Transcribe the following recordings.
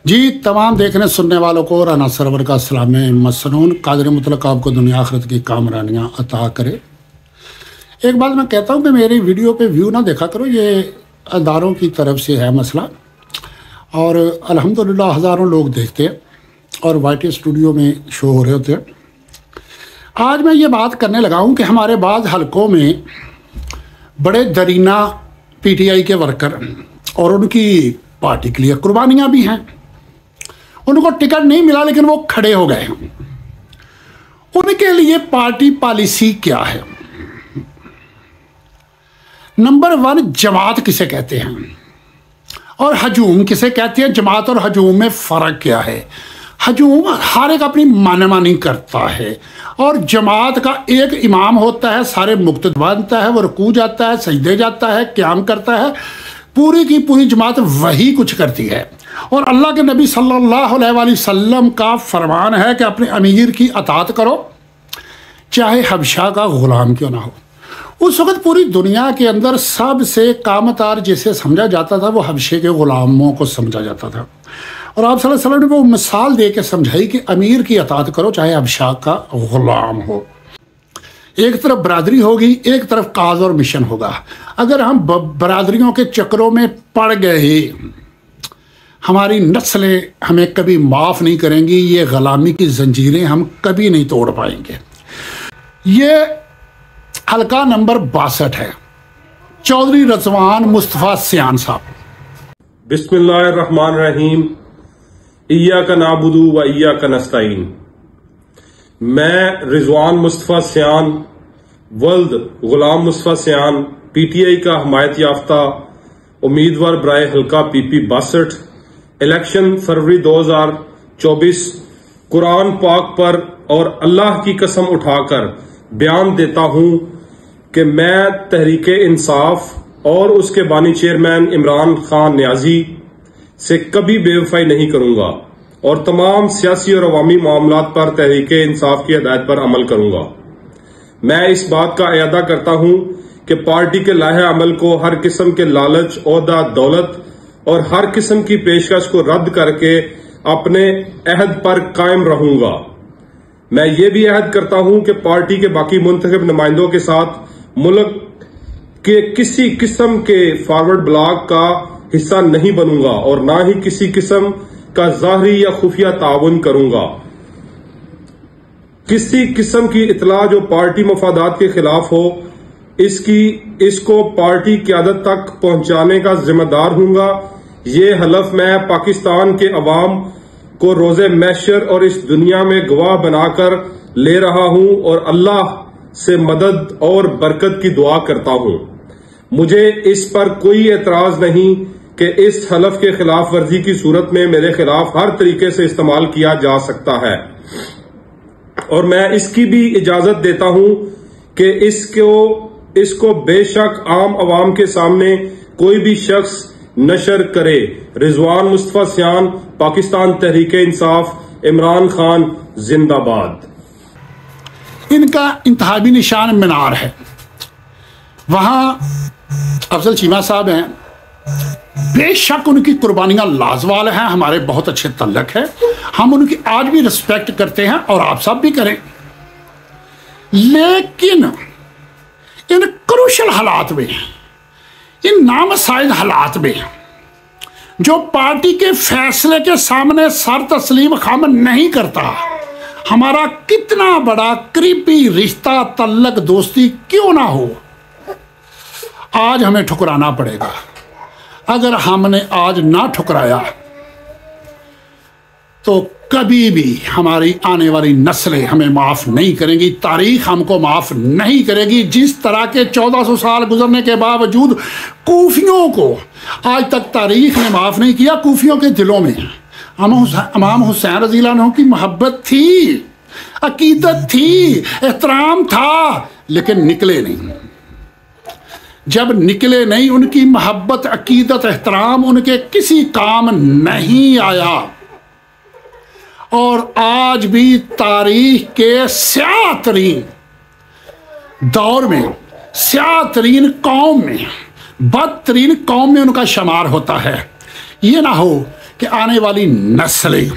जी तमाम देखने सुनने वालों को राना सरवर का सलाम मसनून कादिर मुतलक आपको दुनिया आखिरत की कामरानियाँ अता करे। एक बात मैं कहता हूँ कि मेरी वीडियो पे व्यू ना देखा करो, ये अदारों की तरफ से है मसला और अल्हम्दुलिल्लाह हज़ारों लोग देखते हैं और वाईटी स्टूडियो में शो हो रहे होते हैं। आज मैं ये बात करने लगा हूँ कि हमारे बाद हलकों में बड़े दरीना पीटीआई के वर्कर और उनकी पार्टी के लिए कुर्बानियाँ भी हैं। उनको टिकट नहीं मिला लेकिन वो खड़े हो गए हैं। उनके लिए पार्टी पॉलिसी क्या है? नंबर 1, जमात किसे कहते हैं और हजूम किसे कहते हैं? जमात और हजूम में फ़र्क क्या है? हजूम हर एक अपनी मानमानी करता है और जमात का एक इमाम होता है, सारे मुक्तद बनता है, वो रुकू जाता है, सजदे जाता है, क़याम करता है, पूरी की पूरी जमात वही कुछ करती है। और अल्लाह के नबी सल्लल्लाहु अलैहि वसल्लम का फरमान है कि अपने अमीर की अतात करो चाहे हबशा का ग़ुलाम क्यों ना हो। उस वक़्त पूरी दुनिया के अंदर सबसे कामतार जिसे समझा जाता था वो हबशे के ग़ुलामों को समझा जाता था। और आप सल्लल्लाहु अलैहि वसल्लम ने वो मिसाल दे के समझाई कि अमीर की अतात करो चाहे हबशा का ग़ुलाम हो। एक तरफ बरादरी होगी, एक तरफ काज और मिशन होगा। अगर हम बरादरियों के चक्रों में पड़ गए, हमारी नस्लें हमें कभी माफ़ नहीं करेंगी। ये ग़ुलामी की जंजीरें हम कभी नहीं तोड़ पाएंगे। ये हल्का नंबर 62 है। चौधरी रज़वान मुस्तफ़ा सियान साहब। बिस्मिल्लाहिर्रहमानिर्रहीम। इय्याका नाबुदु व इय्याका नस्तईन। मैं रिजवान मुस्तफ़ा सियान वल्द गुलाम मुस्तफ़ा सियान पीटीआई का हमायत याफ्ता उम्मीदवार बराए हल्का पीपी 62 इलेक्शन फरवरी 2024 कुरान पाक पर और अल्लाह की कसम उठाकर बयान देता हूं कि मैं तहरीके इंसाफ और उसके बानी चेयरमैन इमरान खान न्याजी से कभी बेवफाई नहीं करूंगा और तमाम सियासी और अवामी मामलात पर तहरीके इंसाफ की हिदायत पर अमल करूंगा। मैं इस बात का इरादा करता हूं कि पार्टी के लाहे अमल को हर किस्म के लालच, ओहदा, दौलत और हर किस्म की पेशकश को रद्द करके अपने अहद पर कायम रहूंगा। मैं ये भी अहद करता हूं कि पार्टी के बाकी मुंतखब नुमाइंदों के साथ मुल्क के किसी किस्म के फॉरवर्ड ब्लॉक का हिस्सा नहीं बनूंगा और ना ही किसी किस्म का ज़ाहरी या खुफिया ताउन करूंगा। किसी किस्म की इतला जो पार्टी मफादात के खिलाफ हो इसको पार्टी क़यादत तक पहुंचाने का जिम्मेदार हूंगा। ये हलफ मैं पाकिस्तान के अवाम को रोज़े महशर और इस दुनिया में गवाह बनाकर ले रहा हूं और अल्लाह से मदद और बरकत की दुआ करता हूं। मुझे इस पर कोई एतराज नहीं कि इस हलफ के खिलाफ वर्जी की सूरत में मेरे खिलाफ हर तरीके से इस्तेमाल किया जा सकता है और मैं इसकी भी इजाजत देता हूं कि इसको बेशक आम अवाम के सामने कोई भी शख्स नशर करे। रिजवान मुस्तफ़ा सियान, पाकिस्तान तहरीके इंसाफ, इमरान खान जिंदाबाद। इनका इंतहाबी निशान मीनार है। वहां अफजल चीमा साहब हैं, बेशक उनकी कुर्बानियां लाजवाल हैं, हमारे बहुत अच्छे तल्लक है, हम उनकी आज भी रिस्पेक्ट करते हैं और आप सब भी करें। लेकिन इन क्रूशल हालात में, इन नामसाइद हालात में जो पार्टी के फैसले के सामने सर तस्लीम खम नहीं करता, हमारा कितना बड़ा करीबी रिश्ता, तल्लक, दोस्ती क्यों ना हो, आज हमें ठुकराना पड़ेगा। अगर हमने आज ना ठुकराया तो कभी भी हमारी आने वाली नस्लें हमें माफ़ नहीं करेंगी, तारीख हमको माफ़ नहीं करेगी। जिस तरह के 1400 साल गुजरने के बावजूद कूफियों को आज तक तारीख ने माफ़ नहीं किया। कूफियों के दिलों में इमाम हुसैन रज़ियल्लाहु अन्हु की मोहब्बत थी, अकीदत थी, एहतराम था, लेकिन निकले नहीं। जब निकले नहीं, उनकी मोहब्बत, अकीदत, एहतराम उनके किसी काम नहीं आया। और आज भी तारीख के स्याह-तरीन दौर में, स्याह-तरीन कौम में, बदतरीन कौम में उनका शुमार होता है। ये ना हो कि आने वाली नस्लें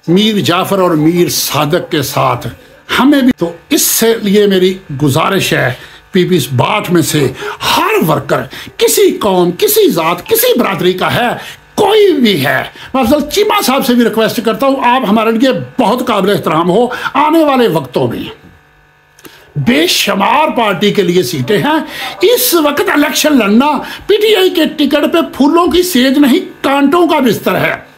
मीर जाफर और मीर सादक के साथ हमें भी, तो इससे लिए मेरी गुजारिश है पीपीस बाट में से हर वर्कर किसी कौम, किसी जात, किसी बरादरी का है, कोई भी है, मैं अफजल चीमा साहब से भी रिक्वेस्ट करता हूं, आप हमारे लिए बहुत काबिल एहतराम हो। आने वाले वक्तों में बेशुमार पार्टी के लिए सीटें हैं। इस वक्त इलेक्शन लड़ना पीटीआई के टिकट पे फूलों की सेज नहीं, कांटों का बिस्तर है।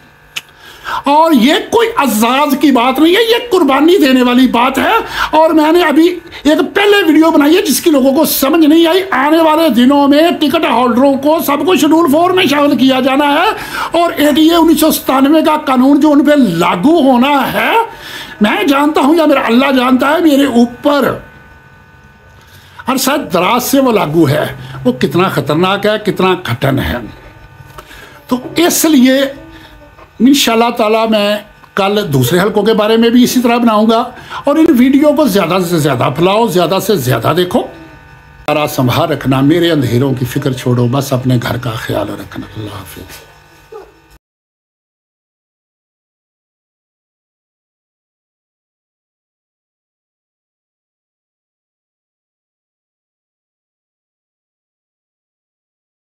और ये कोई अजाज की बात नहीं है, ये कुर्बानी देने वाली बात है। और मैंने अभी एक पहले वीडियो बनाई है जिसकी लोगों को समझ नहीं आई। आने वाले दिनों में टिकट होल्डरों को सबको शेड्यूल 4 में शामिल किया जाना है और एटीए 1997 का कानून जो उन पर लागू होना है, मैं जानता हूं या मेरा अल्लाह जानता है मेरे ऊपर, और शायद दराज से वो लागू है, वो कितना खतरनाक है, कितना घटन है। तो इसलिए इंशाल्लाह ताला मैं कल दूसरे हलकों के बारे में भी इसी तरह बनाऊंगा। और इन वीडियो को ज़्यादा से ज़्यादा फैलाओ, ज़्यादा से ज़्यादा देखो। सारा संभाल रखना, मेरे अंधेरों की फिक्र छोड़ो, बस अपने घर का ख्याल रखना। अल्लाह हाफिज़।